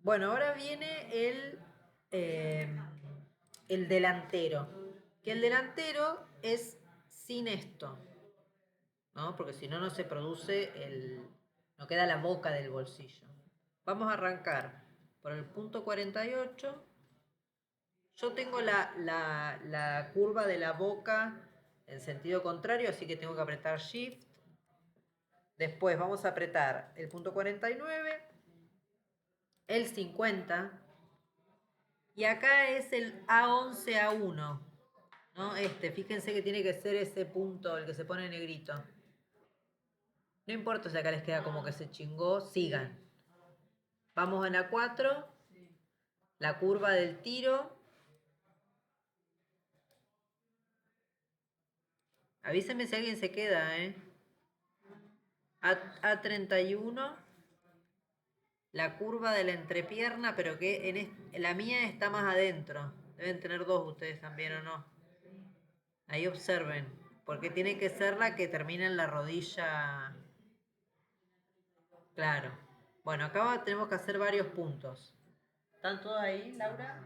Bueno, ahora viene eh, el delantero. Que el delantero es sin esto, ¿no? Porque si no, no se produce no queda la boca del bolsillo. Vamos a arrancar por el punto 48. Yo tengo la curva de la boca en sentido contrario, así que tengo que apretar Shift. Después vamos a apretar el punto 49, el 50, y acá es el A11A1, ¿no? Fíjense que tiene que ser ese punto, el que se pone negrito. No importa si acá les queda como que se chingó, sigan. Vamos a la 4, la curva del tiro. Avísenme si alguien se queda, ¿eh? A31, la curva de la entrepierna, pero que la mía está más adentro. Deben tener dos ustedes también, ¿o no? Ahí observen, porque tiene que ser la que termina en la rodilla. Claro. Bueno, acá tenemos que hacer varios puntos. ¿Están todos ahí, Laura?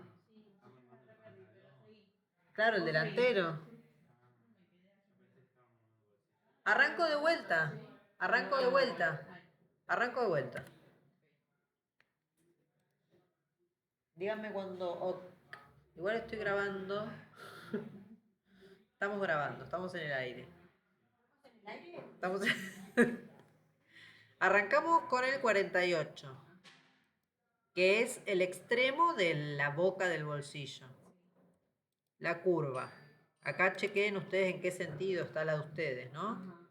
Claro, el delantero. Arranco de vuelta. Arranco de vuelta. Arranco de vuelta. Díganme cuando. Igual estoy grabando. Estamos grabando, estamos en el aire. Estamos Arrancamos con el 48, que es el extremo de la boca del bolsillo. La curva. Acá chequeen ustedes en qué sentido está la de ustedes, ¿no?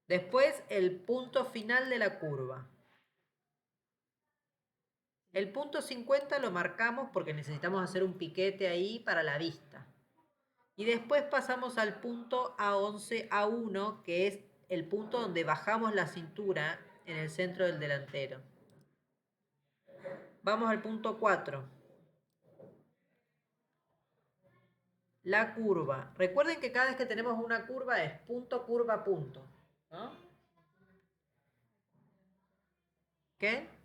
Después el punto final de la curva. El punto 50 lo marcamos porque necesitamos hacer un piquete ahí para la vista. Y después pasamos al punto A11, A1, que es el punto donde bajamos la cintura en el centro del delantero. Vamos al punto 4. La curva. Recuerden que cada vez que tenemos una curva es punto, curva, punto, ¿no? ¿Qué?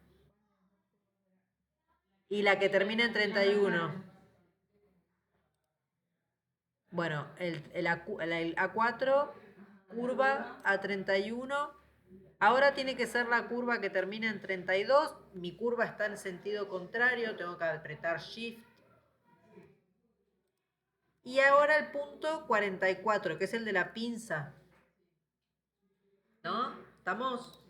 Y la que termina en 31. Bueno, el A4, curva a 31. Ahora tiene que ser la curva que termina en 32. Mi curva está en sentido contrario, tengo que apretar Shift. Y ahora el punto 44, que es el de la pinza. ¿No? ¿Estamos?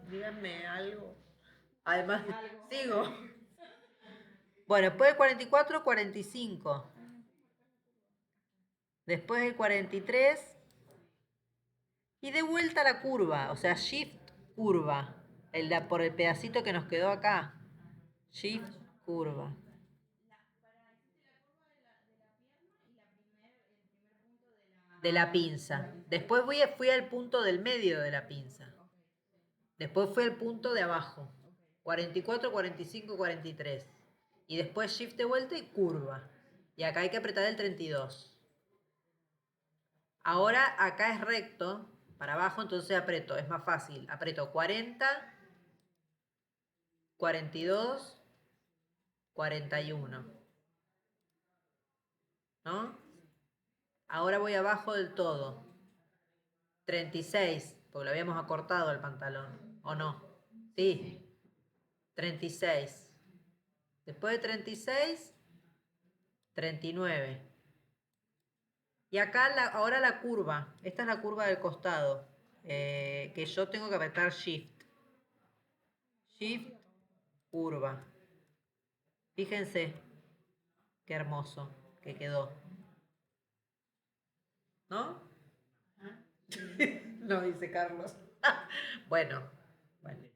Díganme algo. Además, sigo. Bueno, después del 44, 45. Después el 43. Y de vuelta a la curva, o sea, Shift, curva. Por el pedacito que nos quedó acá. Shift, curva. De la pinza. Después fui al punto del medio de la pinza. Después fui al punto de abajo. 44, 45, 43. Y después Shift de vuelta y curva. Y acá hay que apretar el 32. Ahora acá es recto, para abajo, entonces aprieto, es más fácil. Aprieto 40, 42, 41. ¿No? Ahora voy abajo del todo. 36, porque lo habíamos acortado el pantalón. ¿O no? Sí. 36. Después de 36, 39. Y acá ahora la curva. Esta es la curva del costado. Que yo tengo que apretar Shift. Shift, curva. Fíjense qué hermoso que quedó. ¿No? No, dice Carlos. Bueno, bueno.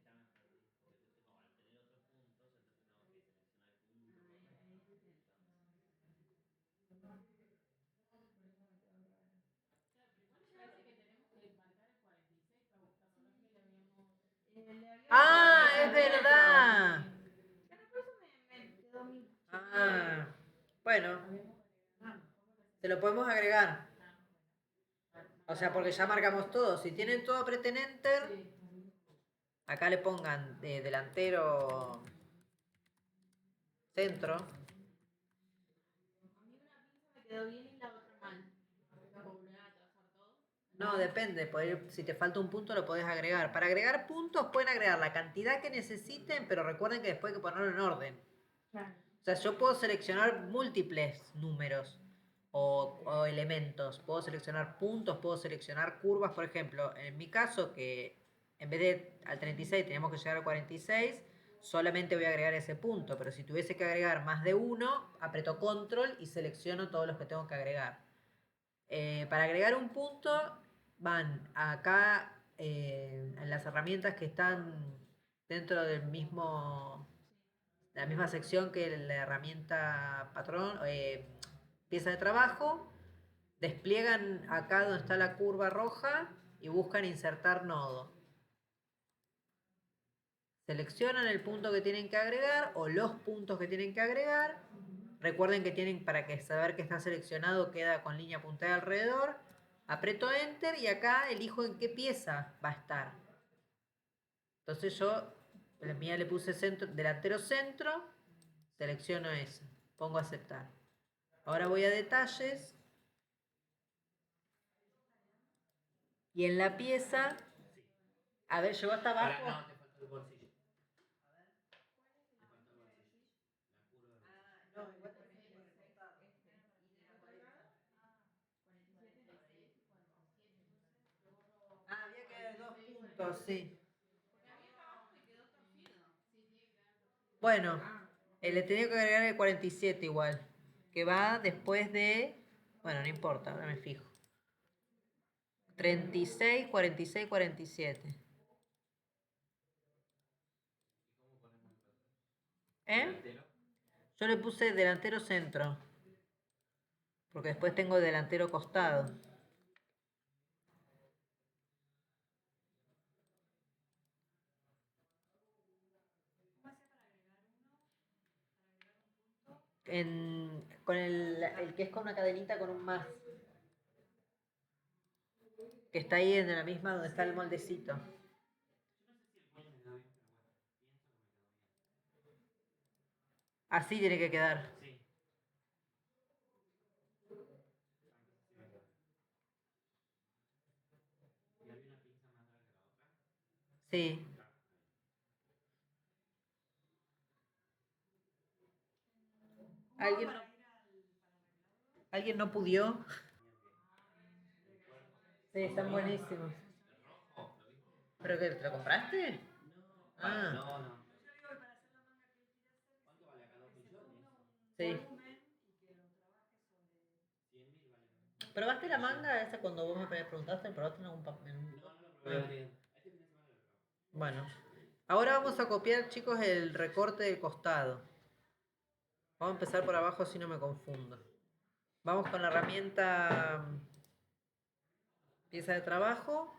Ah, es verdad. Ah, bueno, se lo podemos agregar. O sea, porque ya marcamos todo. Si tienen todo, aprieten Enter. acá le pongan de delantero centro. Quedó bien y la otra mal. Volver a trazar todo. No, depende. Si te falta un punto lo podés agregar. Para agregar puntos pueden agregar la cantidad que necesiten, pero recuerden que después hay que ponerlo en orden. Claro. O sea, yo puedo seleccionar múltiples números o elementos. Puedo seleccionar puntos, puedo seleccionar curvas. Por ejemplo, en mi caso, que en vez de al 36 tenemos que llegar al 46, solamente voy a agregar ese punto. Pero si tuviese que agregar más de uno, aprieto control y selecciono todos los que tengo que agregar. Para agregar un punto, van acá en las herramientas que están dentro del mismo, la misma sección que la herramienta patrón, pieza de trabajo, despliegan acá donde está la curva roja y buscan insertar nodo. Seleccionan el punto que tienen que agregar o los puntos que tienen que agregar. Recuerden que tienen, para que saber que está seleccionado, queda con línea punteada alrededor. Aprieto Enter y acá elijo en qué pieza va a estar. Entonces yo, la mía le puse delantero centro, selecciono eso, pongo aceptar. Ahora voy a detalles y en la pieza, a ver, llegó hasta abajo. No, te falta el bolsillo. Ah, había que dos puntos, sí. Bueno, le tenía que agregar el 47 igual, que va después de... Bueno, no importa, ahora me fijo. 36, 46, 47. ¿Eh? Yo le puse delantero centro, porque después tengo delantero costado. Con el que es con una cadenita con un más. Que está ahí en la misma donde está el moldecito. Así tiene que quedar. Sí. ¿Y había una pinza más larga que la otra? Sí. ¿Alguien no pudió? Sí, están buenísimos. ¿Pero que te lo compraste? Ah, No. ¿Cuánto vale acá? 2 millones. sí. 100.000 vale. ¿Probaste la manga esa cuando vos me preguntaste? ¿Probaste en algún papel? No lo probé. Este fin de semana lo probé. Bueno, ahora vamos a copiar, chicos, el recorte del costado. Vamos a empezar por abajo así no me confundo. Vamos con la herramienta pieza de trabajo.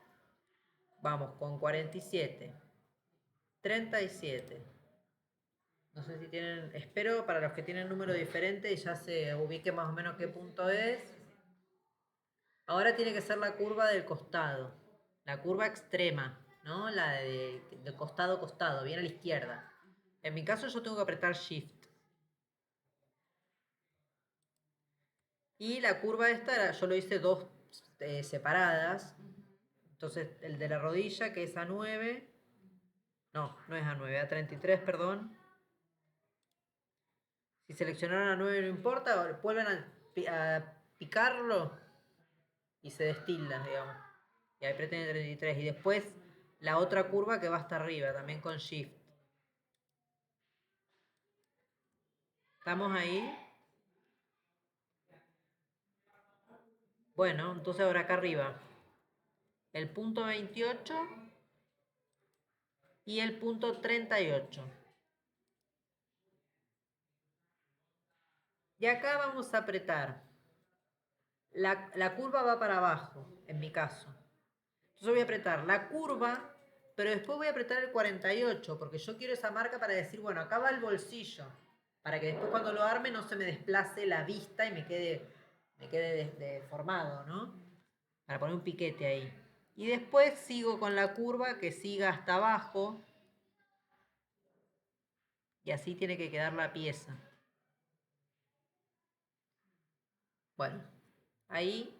Vamos con 47, 37. No sé si tienen, espero para los que tienen número diferente y ya se ubique más o menos qué punto es. Ahora tiene que ser la curva del costado, la curva extrema, ¿no? La de costado a costado, bien a la izquierda. En mi caso yo tengo que apretar Shift. Y la curva esta, yo lo hice dos separadas. Entonces el de la rodilla, que es A9. No es A9, A33, perdón. Si seleccionaron A9 no importa, vuelven a picarlo y se destila, digamos. Y ahí pretende 33. Y después la otra curva que va hasta arriba, también con Shift. ¿Estamos ahí? Bueno, entonces ahora acá arriba. El punto 28 y el punto 38. Y acá vamos a apretar. La curva va para abajo, en mi caso. Entonces voy a apretar la curva, pero después voy a apretar el 48, porque yo quiero esa marca para decir, bueno, acá va el bolsillo, para que después cuando lo arme no se me desplace la vista y me quede deformado, ¿no? Para poner un piquete ahí. Y después sigo con la curva que siga hasta abajo. Y así tiene que quedar la pieza. Bueno, ahí,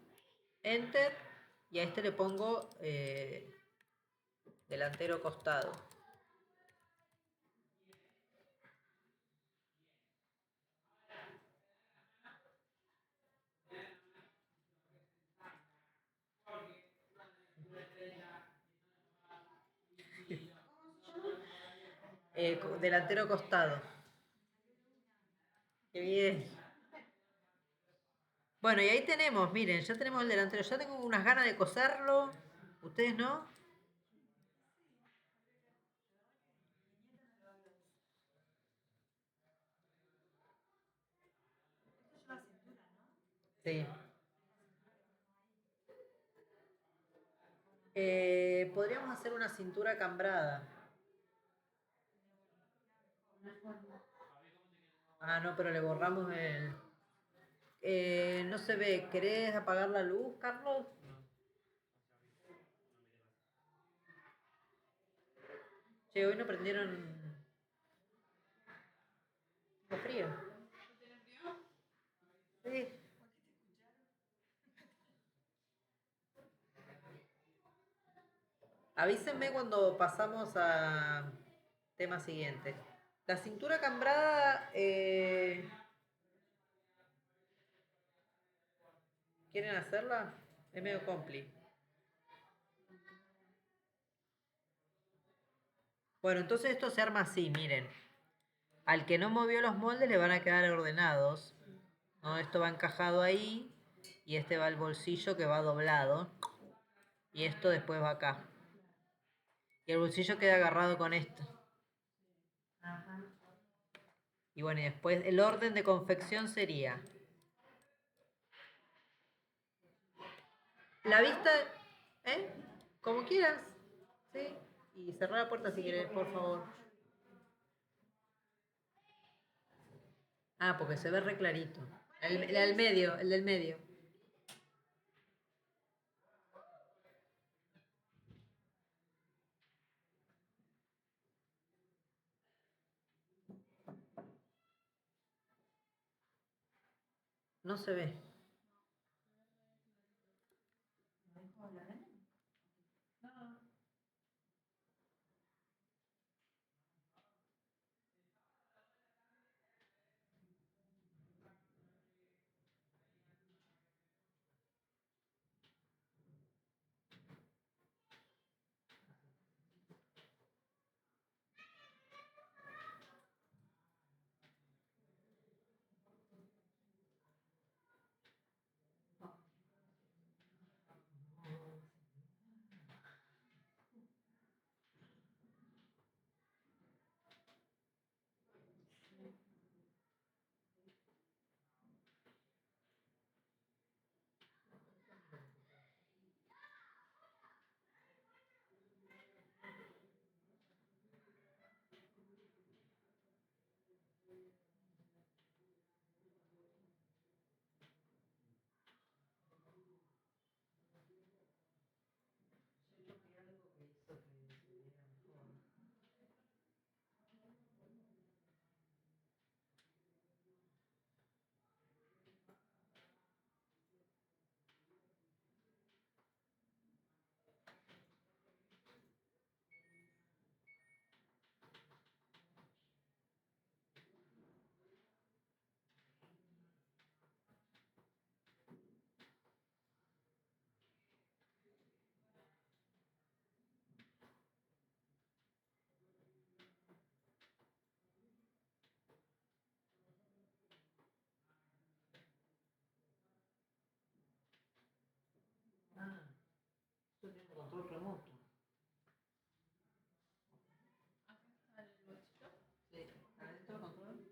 Enter. Y a este le pongo delantero costado. Delantero costado. Qué bien. Bueno, y ahí tenemos, miren, ya tenemos el delantero. Ya tengo unas ganas de coserlo. ¿Ustedes no? Sí. Podríamos hacer una cintura cambrada. Ah, no, pero le borramos el... no se ve. ¿Querés apagar la luz, Carlos? Che, hoy no prendieron... ¿Está frío? Sí. Avísenme cuando pasamos a tema siguiente. La cintura cambrada, ¿quieren hacerla? Es medio compli. Bueno, entonces esto se arma así, miren. Al que no movió los moldes le van a quedar ordenados. ¿No? Esto va encajado ahí y este va al bolsillo que va doblado. Y esto después va acá. Y el bolsillo queda agarrado con esto. Y bueno, y después el orden de confección sería... La vista... ¿Eh? Como quieras. ¿Sí? Y cerrar la puerta si quieres, por favor. Ah, porque se ve re clarito. El del medio, el del medio. No se ve. Ah, yo tengo control remoto. Sí, adentro control.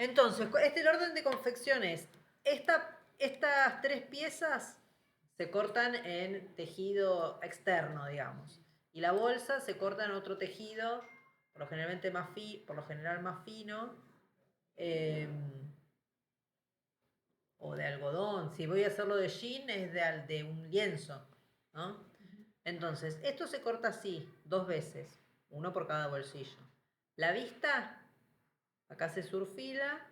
Entonces, el orden de confección es, estas 3 piezas se cortan en tejido externo, digamos. Y la bolsa se corta en otro tejido, por lo general más fino, o de algodón. Si voy a hacerlo de jean, es de un lienzo, ¿no? Entonces, esto se corta así, 2 veces, uno por cada bolsillo. La vista, acá se surfila,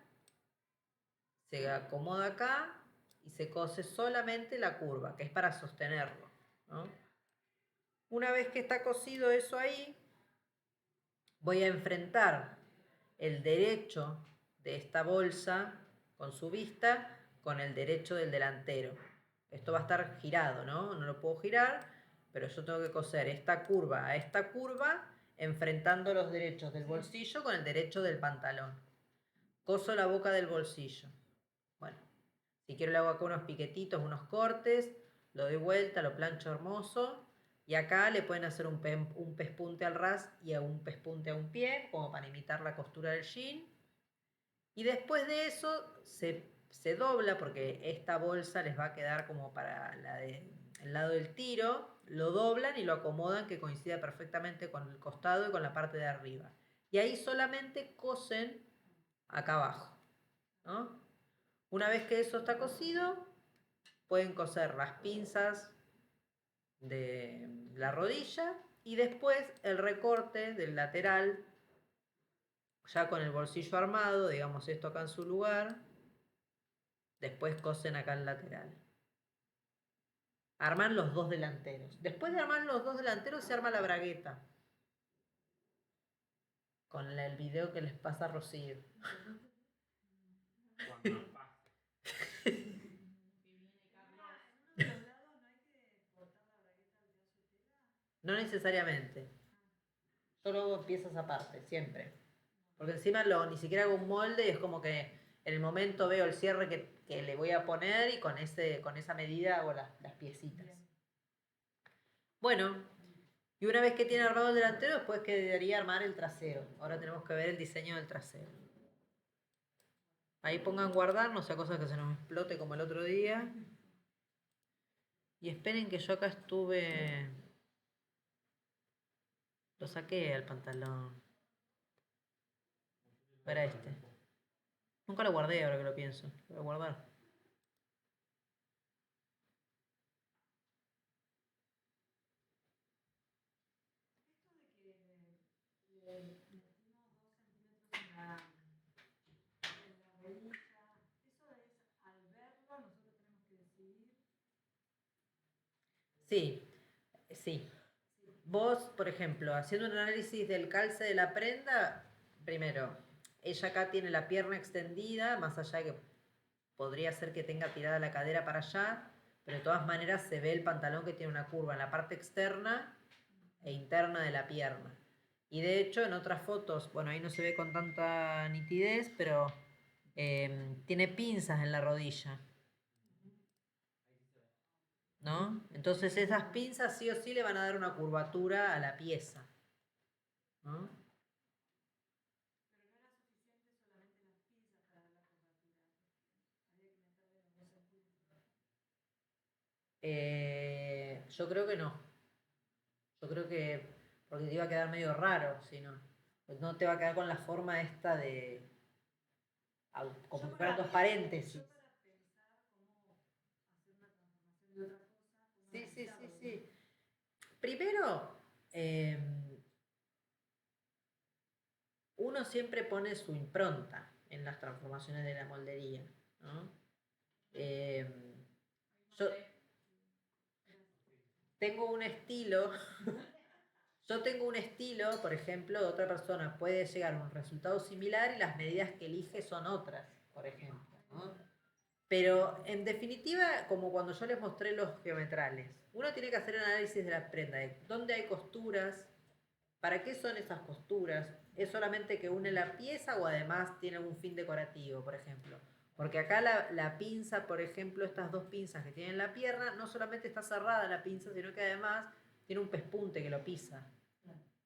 se acomoda acá y se cose solamente la curva, que es para sostenerlo, ¿no? Una vez que está cosido eso ahí, voy a enfrentar el derecho de esta bolsa con su vista con el derecho del delantero. Esto va a estar girado, ¿no? No lo puedo girar, pero yo tengo que coser esta curva a esta curva enfrentando los derechos del bolsillo con el derecho del pantalón. Coso la boca del bolsillo. Bueno, si quiero le hago acá unos piquetitos, unos cortes, lo doy vuelta, lo plancho hermoso. Y acá le pueden hacer un pespunte al ras y a un pespunte a un pie, como para imitar la costura del jean. Y después de eso se dobla, porque esta bolsa les va a quedar como para el lado del tiro. Lo doblan y lo acomodan que coincida perfectamente con el costado y con la parte de arriba. Y ahí solamente cosen acá abajo, ¿no? Una vez que eso está cosido, pueden coser las pinzas de la rodilla y después el recorte del lateral, ya con el bolsillo armado, digamos esto acá en su lugar, después cosen acá el lateral. Arman los 2 delanteros. Después de armar los 2 delanteros se arma la bragueta. Con el video que les pasa a Rocío. Cuando nos pasa. No necesariamente. Yo lo hago en piezas aparte, siempre. Porque encima ni siquiera hago un molde y es como que en el momento veo el cierre que le voy a poner y con esa medida hago las piecitas. Bueno, y una vez que tiene armado el delantero, después quedaría armar el trasero. Ahora tenemos que ver el diseño del trasero. Ahí pongan guardar, no sea cosa que se nos explote como el otro día. Y esperen que yo acá estuve... Lo saqué al pantalón. Era este. Nunca lo guardé ahora que lo pienso. Lo voy a guardar. Sí, sí. Vos, por ejemplo, haciendo un análisis del calce de la prenda, primero, ella acá tiene la pierna extendida, más allá de que podría ser que tenga tirada la cadera para allá, pero de todas maneras se ve el pantalón que tiene una curva en la parte externa e interna de la pierna. Y de hecho, en otras fotos, bueno, ahí no se ve con tanta nitidez, pero tiene pinzas en la rodilla, ¿no? Entonces esas pinzas sí o sí le van a dar una curvatura a la pieza, ¿no? Yo creo que no. Yo creo que, porque te iba a quedar medio raro, si no. Pues no te va a quedar con la forma esta de, como si fueran 2 paréntesis. Sí, sí, sí, sí. Primero, uno siempre pone su impronta en las transformaciones de la moldería, ¿no? Yo tengo un estilo, yo tengo un estilo, por ejemplo, otra persona puede llegar a un resultado similar y las medidas que elige son otras, por ejemplo, ¿no? Pero en definitiva, como cuando yo les mostré los geometrales, uno tiene que hacer un análisis de la prenda, de dónde hay costuras, para qué son esas costuras, es solamente que une la pieza o además tiene un fin decorativo, por ejemplo. Porque acá la pinza, por ejemplo, estas 2 pinzas que tienen la pierna, no solamente está cerrada la pinza, sino que además tiene un pespunte que lo pisa,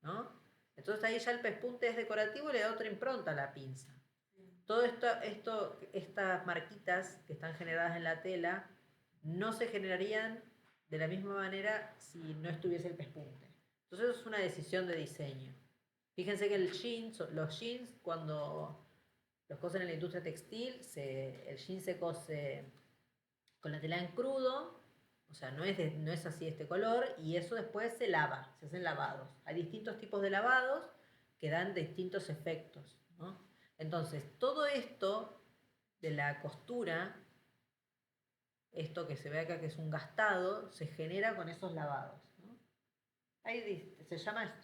¿no? Entonces ahí ya el pespunte es decorativo y le da otra impronta a la pinza. todo estas marquitas que están generadas en la tela no se generarían de la misma manera si no estuviese el pespunte. Entonces eso es una decisión de diseño. Fíjense que los jeans, cuando los cosen en la industria textil, el jean se cose con la tela en crudo, o sea, no es así este color, y eso después se lava, se hacen lavados. Hay distintos tipos de lavados que dan distintos efectos, ¿no? Entonces, todo esto de la costura, esto que se ve acá que es un gastado, se genera con esos lavados, ¿no? Se llama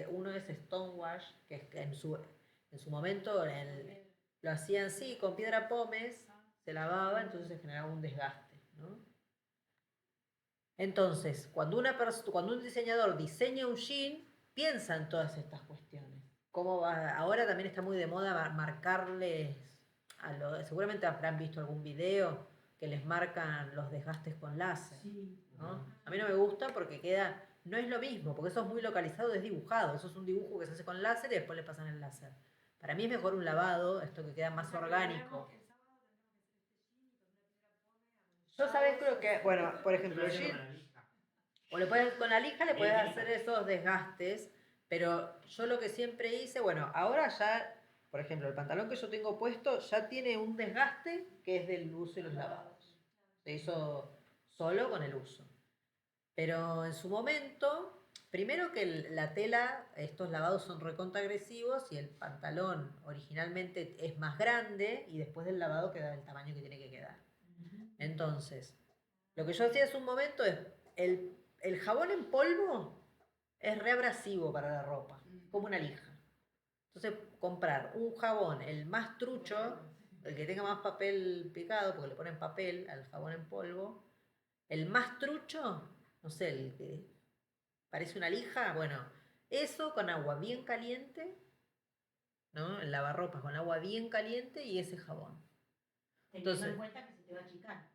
uno es stonewash, que es que en su momento lo hacían sí, con piedra pómez, se lavaba, entonces se generaba un desgaste, ¿no? Entonces, cuando un diseñador diseña un jean, piensa en todas estas cuestiones. Ahora también está muy de moda marcarles, seguramente habrán visto algún video que les marcan los desgastes con láser, ¿no? A mí no me gusta porque no es lo mismo, porque eso es muy localizado, es dibujado, eso es un dibujo que se hace con láser y después le pasan el láser. Para mí es mejor un lavado, esto que queda más orgánico. Yo sabés, creo que, bueno, por ejemplo, el jean, con la lija le puedes hacer esos desgastes, pero yo lo que siempre hice, bueno, ahora ya, por ejemplo, el pantalón que yo tengo puesto ya tiene un desgaste que es del uso y los lavados. Se hizo solo con el uso. Pero en su momento, primero que la tela, estos lavados son recontra agresivos y el pantalón originalmente es más grande y después del lavado queda del tamaño que tiene que quedar. Entonces, lo que yo hacía en un momento es, el jabón en polvo es reabrasivo para la ropa, como una lija. Entonces, comprar un jabón, el más trucho, el que tenga más papel picado, porque le ponen papel al jabón en polvo, el más trucho, no sé, el que parece una lija, bueno, eso con agua bien caliente, ¿no? El lavarropas con agua bien caliente y ese jabón. Teniendo en cuenta que se te va a achicar.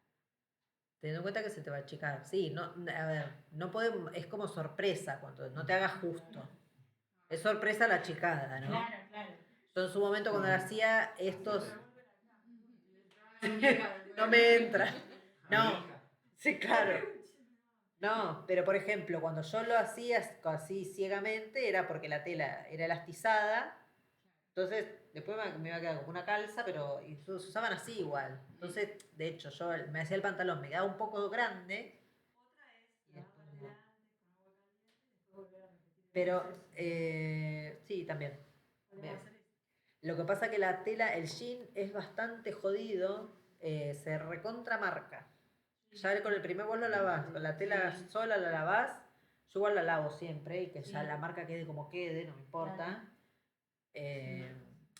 Teniendo en cuenta que se te va a achicar. Sí, no, a ver, no podemos, es como sorpresa cuando no te hagas justo. Es sorpresa la achicada, ¿no? Claro, claro. Yo en su momento cuando hacía estos... no me entra. No, sí, claro. No, pero por ejemplo, cuando yo lo hacía así ciegamente era porque la tela era elastizada, entonces después me iba a quedar como una calza, pero se usaban así igual. Entonces, de hecho, yo me hacía el pantalón, me quedaba un poco grande. Pero sí, también. Lo que pasa que la tela, el jean es bastante jodido, se recontramarca. Ya con el primer vos lo lavás, con la tela sola la lavás, yo igual la lavo siempre y que ya la marca quede como quede, no me importa.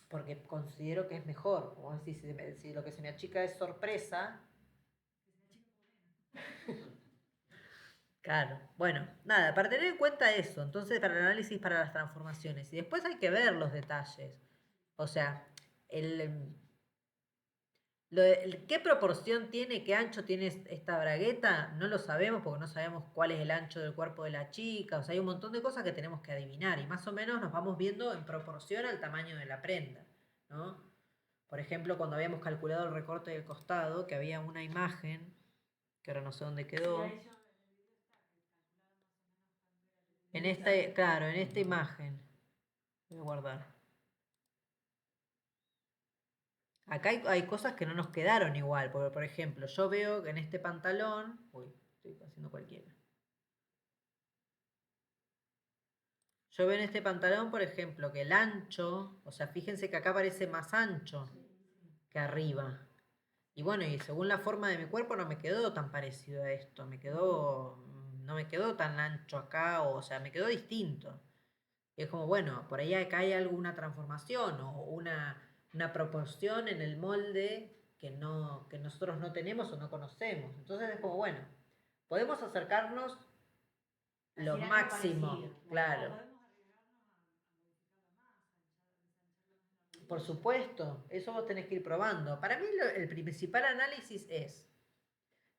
Porque considero que es mejor. Como decís, si lo que se me achica es sorpresa. Claro, bueno, nada, para tener en cuenta eso, entonces para el análisis para las transformaciones. Y después hay que ver los detalles. O sea, ¿qué proporción tiene, qué ancho tiene esta bragueta? No lo sabemos porque no sabemos cuál es el ancho del cuerpo de la chica. O sea, hay un montón de cosas que tenemos que adivinar y más o menos nos vamos viendo en proporción al tamaño de la prenda, ¿no? Por ejemplo, cuando habíamos calculado el recorte del costado, que había una imagen, que ahora no sé dónde quedó. Claro, en esta imagen. Voy a guardar. Acá hay cosas que no nos quedaron igual, porque por ejemplo, yo veo que en este pantalón, uy, estoy haciendo cualquiera. Yo veo en este pantalón, por ejemplo, que el ancho, o sea, fíjense que acá parece más ancho que arriba. Y bueno, y según la forma de mi cuerpo no me quedó tan parecido a esto, no me quedó tan ancho acá, o sea, me quedó distinto. Y es como, bueno, por ahí acá hay alguna transformación o una proporción en el molde que nosotros no tenemos o no conocemos. Entonces es como, bueno, podemos acercarnos lo máximo, claro. Por supuesto, eso vos tenés que ir probando. Para mí el principal análisis es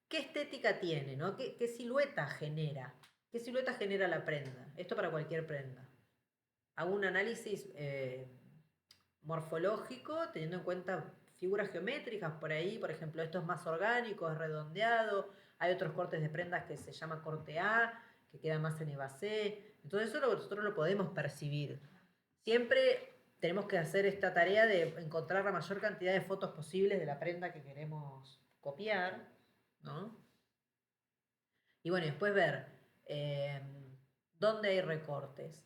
qué estética tiene, ¿no? ¿Qué silueta genera? ¿Qué silueta genera la prenda? Esto para cualquier prenda. Hago un análisis morfológico, teniendo en cuenta figuras geométricas por ahí, por ejemplo, esto es más orgánico, es redondeado, hay otros cortes de prendas que se llama corte A, que queda más en evasé, entonces eso nosotros lo podemos percibir. Siempre tenemos que hacer esta tarea de encontrar la mayor cantidad de fotos posibles de la prenda que queremos copiar, ¿no? Y bueno, después ver eh, dónde hay recortes.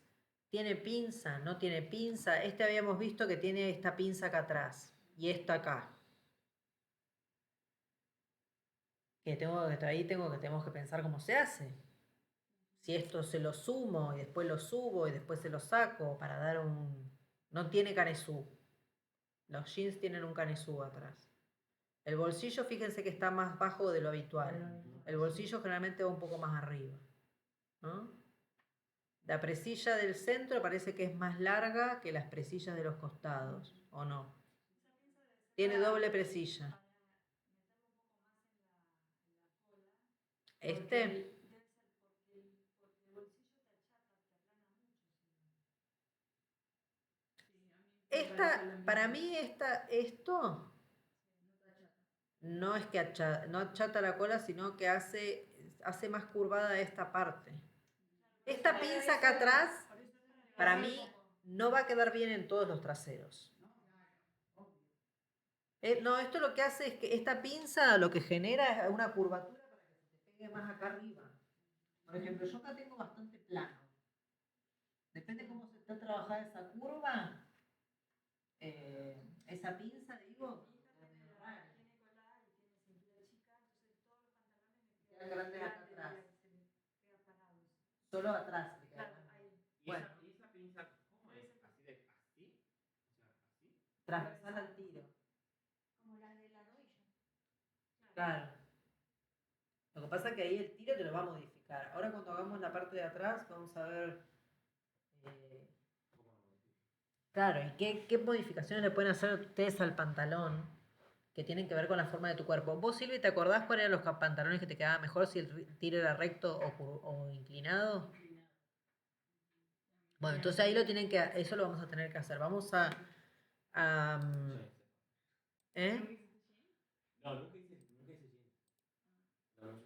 ¿Tiene pinza? ¿No tiene pinza? Este habíamos visto que tiene esta pinza acá atrás y esta acá. Tenemos que pensar cómo se hace. Si esto se lo sumo y después lo subo y después se lo saco para dar un... No tiene canesú. Los jeans tienen un canesú atrás. El bolsillo, fíjense que está más bajo de lo habitual. El bolsillo generalmente va un poco más arriba, ¿no? La presilla del centro parece que es más larga que las presillas de los costados, ¿o no? Tiene doble presilla. Este, para mí esto no es que no achata la cola, sino que hace más curvada esta parte. Esta pinza acá atrás, para mí, no va a quedar bien en todos los traseros. No, esto lo que hace es que esta pinza lo que genera es una curvatura para que se te pegue más acá arriba. Por ejemplo, yo acá tengo bastante plano. Depende cómo se está trabajada esa curva, esa pinza, digo, quedan grandes acá atrás. Solo atrás. Bueno, ¿Y esa pinza cómo es? ¿Así de así? O sea, así. transversal al tiro. Como la de la rodilla. Claro. Lo que pasa es que ahí el tiro te lo va a modificar. Ahora cuando hagamos la parte de atrás, vamos a ver... eh, claro, y qué modificaciones le pueden hacer ustedes al pantalón que tienen que ver con la forma de tu cuerpo. Vos, Silvi, ¿te acordás cuáles eran los pantalones que te quedaban mejor si el tiro era recto o inclinado? Bueno, entonces ahí eso lo vamos a tener que hacer. Vamos a, mm, ¿eh? No, nunca hice jean. No, nunca hice jean.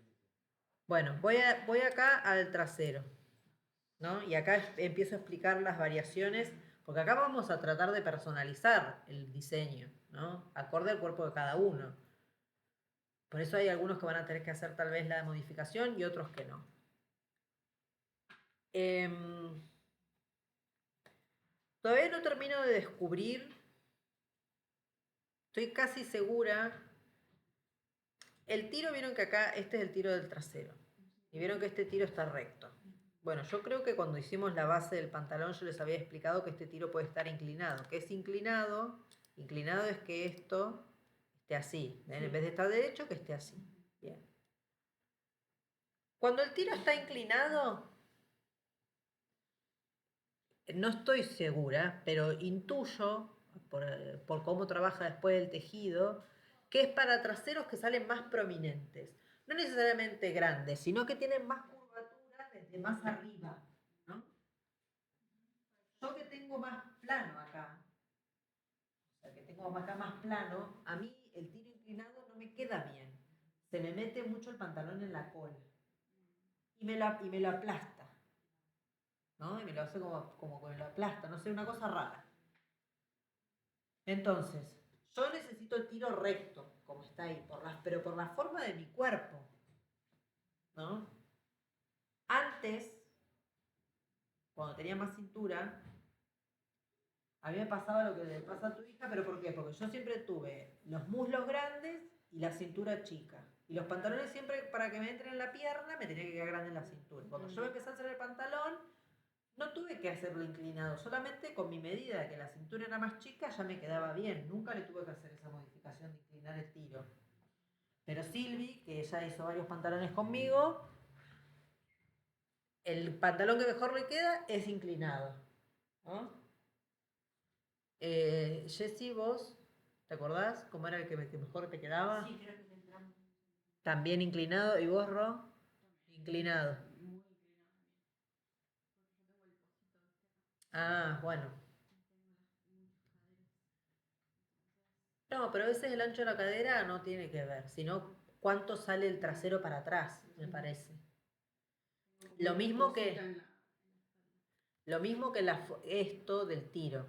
Bueno, voy acá al trasero, ¿no? Y acá empiezo a explicar las variaciones, porque acá vamos a tratar de personalizar el diseño, ¿no? Acorde al cuerpo de cada uno. Por eso hay algunos que van a tener que hacer tal vez la modificación y otros que no. Todavía no termino de descubrir, estoy casi segura. El tiro, vieron que acá, este es el tiro del trasero. Y vieron que este tiro está recto. Bueno, yo creo que cuando hicimos la base del pantalón yo les había explicado que este tiro puede estar inclinado. ¿Qué es inclinado? Inclinado es que esto esté así. ¿Ven? En vez de estar derecho, que esté así. Bien. Cuando el tiro está inclinado, no estoy segura, pero intuyo, por cómo trabaja después el tejido, que es para traseros que salen más prominentes. No necesariamente grandes, sino que tienen más curvatura desde más arriba, ¿no? Yo que tengo más plano acá, o sea, que tengo acá más plano, a mí el tiro inclinado no me queda bien. Se me mete mucho el pantalón en la cola y me lo aplasta, ¿no? Y me lo hace como que me lo aplasta, no sé, una cosa rara. Entonces, yo necesito el tiro recto, como está ahí, pero por la forma de mi cuerpo, ¿no? Antes, cuando tenía más cintura, a mí me pasaba lo que le pasa a tu hija, pero ¿por qué? Porque yo siempre tuve los muslos grandes y la cintura chica. Y los pantalones siempre, para que me entren en la pierna, me tenía que quedar grande en la cintura. Cuando yo me empecé a hacer el pantalón, no tuve que hacerlo inclinado, solamente con mi medida de que la cintura era más chica ya me quedaba bien. Nunca le tuve que hacer esa modificación de inclinar el tiro. Pero Silvi, que ya hizo varios pantalones conmigo, el pantalón que mejor le queda es inclinado, ¿no? Jessy, vos, ¿te acordás cómo era el que mejor te quedaba? Sí, creo que tendrán. También inclinado. ¿Y vos, Ro? Inclinado. Muy inclinado también. Porque yo tengo el cosito, ¿viste? Ah, bueno. Tengo muchas caderas. No, pero a veces el ancho de la cadera no tiene que ver, sino cuánto sale el trasero para atrás, me parece. Lo mismo que- Cosita en la- Lo mismo que esto del tiro.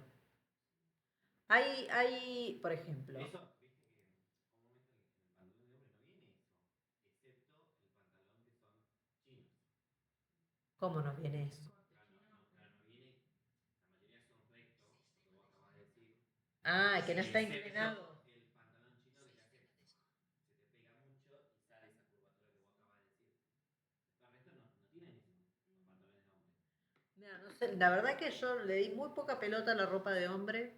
Hay, por ejemplo, Eso, viste que comúnmente en el pantalón de hombre no viene eso, excepto el pantalón que son chinos. ¿cómo nos viene eso? Claro, no viene, la mayoría son rectos, lo que vos acabas de decir, Ah, que no está excepto inclinado. el pantalón chino que te hace, se te pega mucho y sale esa curvatura que vos acabas de decir. Después el resto no tienen eso, los pantalones de hombre. Mira, no sé, la verdad que yo le di muy poca pelota a la ropa de hombre,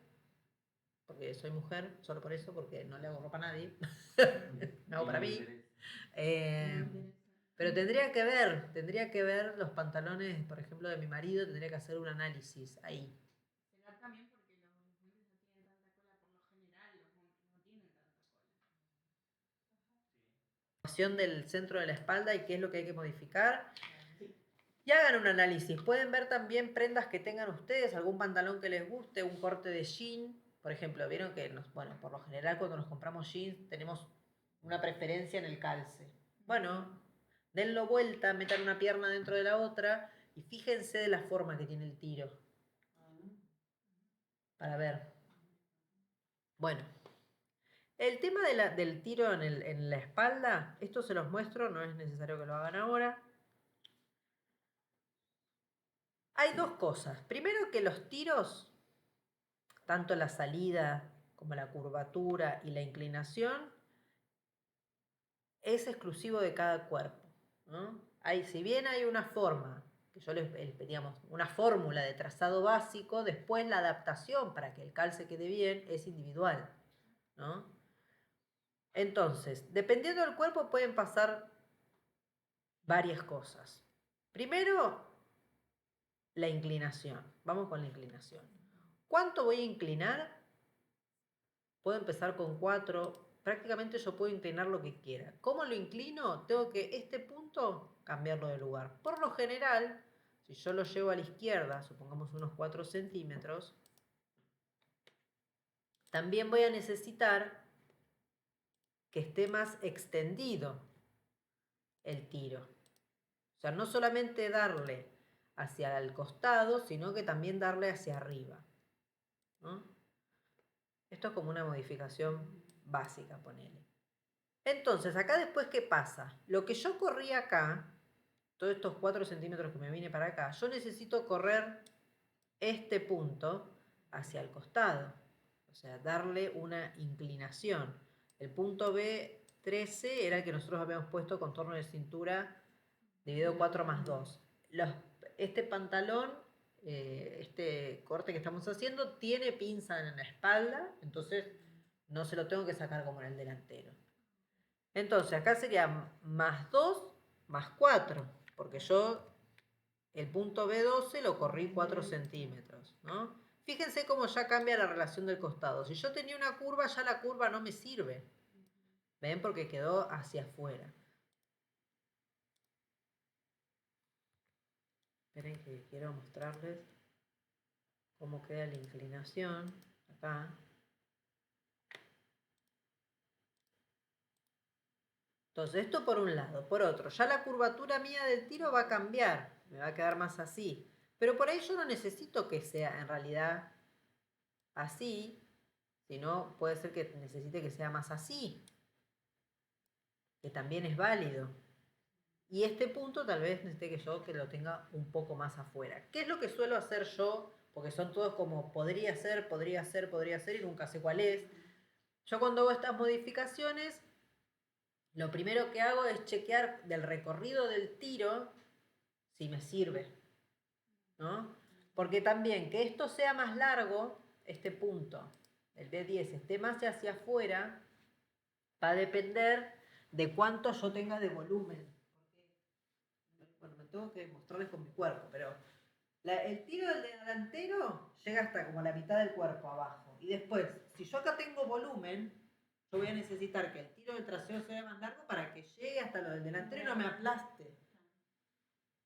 porque soy mujer, solo por eso, porque no le hago ropa a nadie. Me hago Y para no me mí. interesa. Eh, pero tendría que ver los pantalones, por ejemplo, de mi marido, tendría que hacer un análisis ahí. Será también porque los hombres no tienen tanta cola, por lo general los hombres no tienen tanta cola. Del centro de la espalda y qué es lo que hay que modificar. Y hagan un análisis. Pueden ver también prendas que tengan ustedes, algún pantalón que les guste, un corte de jean. Por ejemplo, vieron que, bueno, por lo general cuando nos compramos jeans tenemos una preferencia en el calce. Bueno, denlo vuelta, metan una pierna dentro de la otra y fíjense de la forma que tiene el tiro. Para ver. Bueno, el tema del tiro en la espalda, esto se los muestro, no es necesario que lo hagan ahora. Hay dos cosas. Primero que los tiros, tanto la salida como la curvatura y la inclinación, es exclusivo de cada cuerpo, ¿no? Si bien hay una forma, que yo les digamos, una fórmula de trazado básico, después la adaptación para que el calce quede bien es individual, ¿no? Entonces, dependiendo del cuerpo pueden pasar varias cosas. Primero, la inclinación. Vamos con la inclinación. ¿Cuánto voy a inclinar? Puedo empezar con 4. Prácticamente yo puedo inclinar lo que quiera. ¿Cómo lo inclino? Tengo que este punto cambiarlo de lugar. Por lo general, si yo lo llevo a la izquierda, supongamos unos 4 centímetros, también voy a necesitar que esté más extendido el tiro. O sea, no solamente darle hacia el costado, sino que también darle hacia arriba, ¿no? Esto es como una modificación básica, ponele. Entonces, acá después, ¿qué pasa? Lo que yo corrí acá, todos estos 4 centímetros que me vine para acá, yo necesito correr este punto hacia el costado. O sea, darle una inclinación. El punto B13 era el que nosotros habíamos puesto contorno de cintura dividido 4 más 2. Este pantalón, este corte que estamos haciendo, tiene pinza en la espalda, entonces no se lo tengo que sacar como en el delantero. Entonces acá sería más 2 más 4, porque yo el punto B12 lo corrí 4 centímetros, ¿no? Fíjense cómo ya cambia la relación del costado. Si yo tenía una curva, ya la curva no me sirve. ¿Ven? Porque quedó hacia afuera. Esperen que quiero mostrarles cómo queda la inclinación acá. Entonces, esto por un lado. Por otro, ya la curvatura mía del tiro va a cambiar. Me va a quedar más así. Pero por ahí yo no necesito que sea en realidad así, sino puede ser que necesite que sea más así, que también es válido. Y este punto tal vez necesite que lo tenga un poco más afuera. ¿Qué es lo que suelo hacer yo? Porque son todos como podría ser, podría ser, podría ser y nunca sé cuál es. Yo cuando hago estas modificaciones, lo primero que hago es chequear del recorrido del tiro si me sirve, ¿no? Porque también que esto sea más largo, este punto, el B10, esté más hacia afuera, va a depender de cuánto yo tenga de volumen. Bueno, me tengo que mostrarles con mi cuerpo, pero el tiro del delantero llega hasta como la mitad del cuerpo abajo. Y después, si yo acá tengo volumen, yo voy a necesitar que el tiro del trasero sea más largo para que llegue hasta lo del delantero y no me aplaste.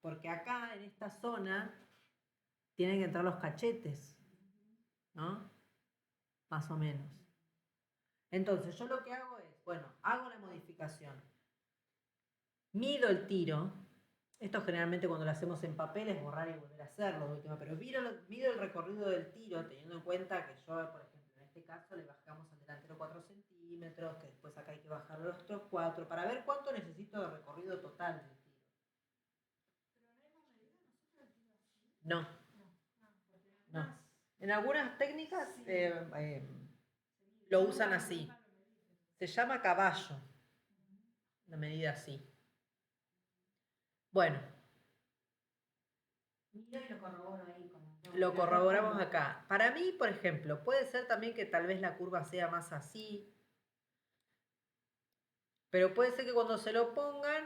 Porque acá, en esta zona, tienen que entrar los cachetes, ¿no? Más o menos. Entonces, yo lo que hago es, bueno, hago la modificación. Mido el tiro. Esto generalmente cuando lo hacemos en papel es borrar y volver a hacerlo de última, pero mido el recorrido del tiro teniendo en cuenta que yo, por ejemplo, en este caso le bajamos al delantero 4 centímetros, que después acá hay que bajar los otros 4, para ver cuánto necesito de recorrido total del tiro. No. No. En algunas técnicas lo usan así. Se llama caballo. Una medida así. Bueno. Miro y lo corroboro ahí. Lo corroboramos acá. Para mí, por ejemplo, puede ser también que tal vez la curva sea más así. Pero puede ser que cuando se lo pongan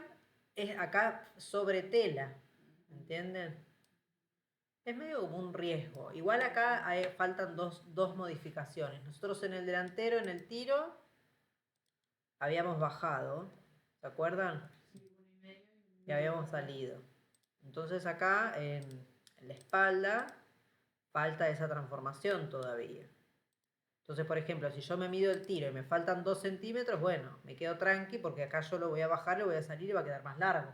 es acá sobre tela. ¿Entienden? Es medio como un riesgo. Igual acá faltan dos modificaciones. Nosotros en el delantero, en el tiro, habíamos bajado. ¿Se acuerdan? Y habíamos salido. Entonces acá en la espalda falta esa transformación todavía. Entonces, por ejemplo, si yo me mido el tiro y me faltan 2 centímetros, bueno, me quedo tranqui porque acá yo lo voy a bajar, lo voy a salir y va a quedar más largo.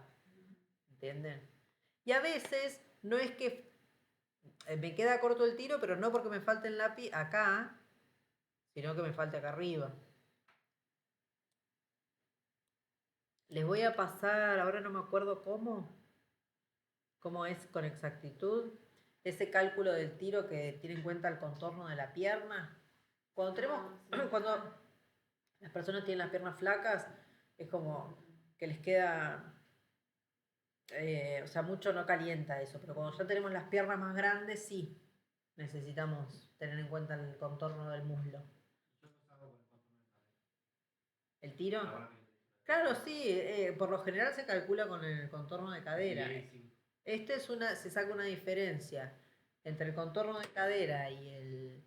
¿Entienden? Y a veces no es que me queda corto el tiro, pero no porque me falte el lápiz acá, sino que me falte acá arriba. Les voy a pasar, ahora no me acuerdo cómo es con exactitud, ese cálculo del tiro que tiene en cuenta el contorno de la pierna. Cuando las personas tienen las piernas flacas, es como que les queda, o sea, mucho no calienta eso, pero cuando ya tenemos las piernas más grandes, sí, necesitamos tener en cuenta el contorno del muslo. Yo los hago con el contorno de cadera. ¿El tiro? Ahora que lo estoy diciendo. Claro, sí, por lo general se calcula con el contorno de cadera. Sí, sí. Se saca una diferencia entre el contorno de cadera y el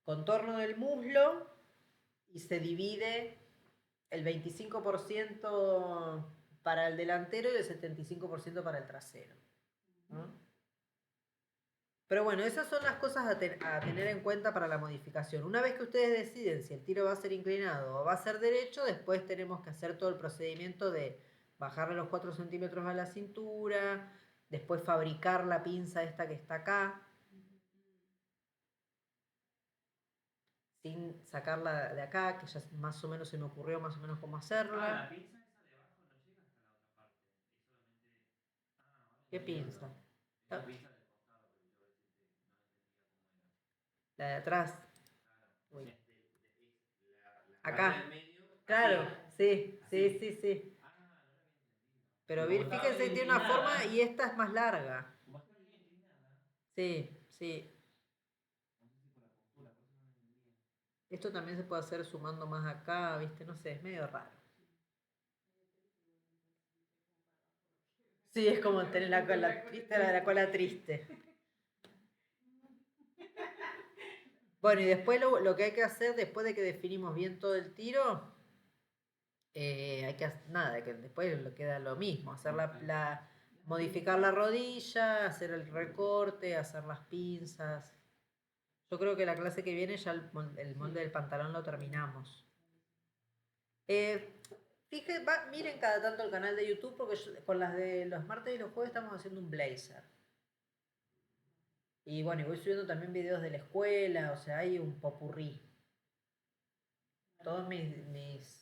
contorno del muslo y se divide el 25% para el delantero y el 75% para el trasero. ¿No? Pero bueno, esas son las cosas a tener en cuenta para la modificación. Una vez que ustedes deciden si el tiro va a ser inclinado o va a ser derecho, después tenemos que hacer todo el procedimiento de bajarle los 4 centímetros a la cintura, después fabricar la pinza esta que está acá, sin sacarla de acá, que ya más o menos se me ocurrió más o menos cómo hacerla. La pinza esa de abajo no llega hasta la otra parte. Es solamente. ¿Qué pinza? Esa pinza del costado, pero yo recién no entendía cómo era. La de atrás. Claro. Uy. La Acá. parte del medio. Claro, así. sí, sí, sí, sí. No lo había entendido. Pero Como estaba fíjense que medio tiene una inclinada. forma y esta es más larga. Como está bien inclinada. Sí, sí. No sé si por la postura, por eso no lo entendía. Esto también se puede hacer sumando más acá, ¿viste? No sé, es medio raro. Sí, es como tener la cola triste, la cola triste. Bueno, y después lo que hay que hacer, después de que definimos bien todo el tiro, hay que nada, que después le queda lo mismo, hacer modificar la rodilla, hacer el recorte, hacer las pinzas. Yo creo que la clase que viene ya el molde del pantalón lo terminamos. Miren cada tanto el canal de YouTube porque con las de los martes y los jueves estamos haciendo un blazer. Y bueno, y voy subiendo también videos de la escuela, o sea, hay un popurrí. Todos mis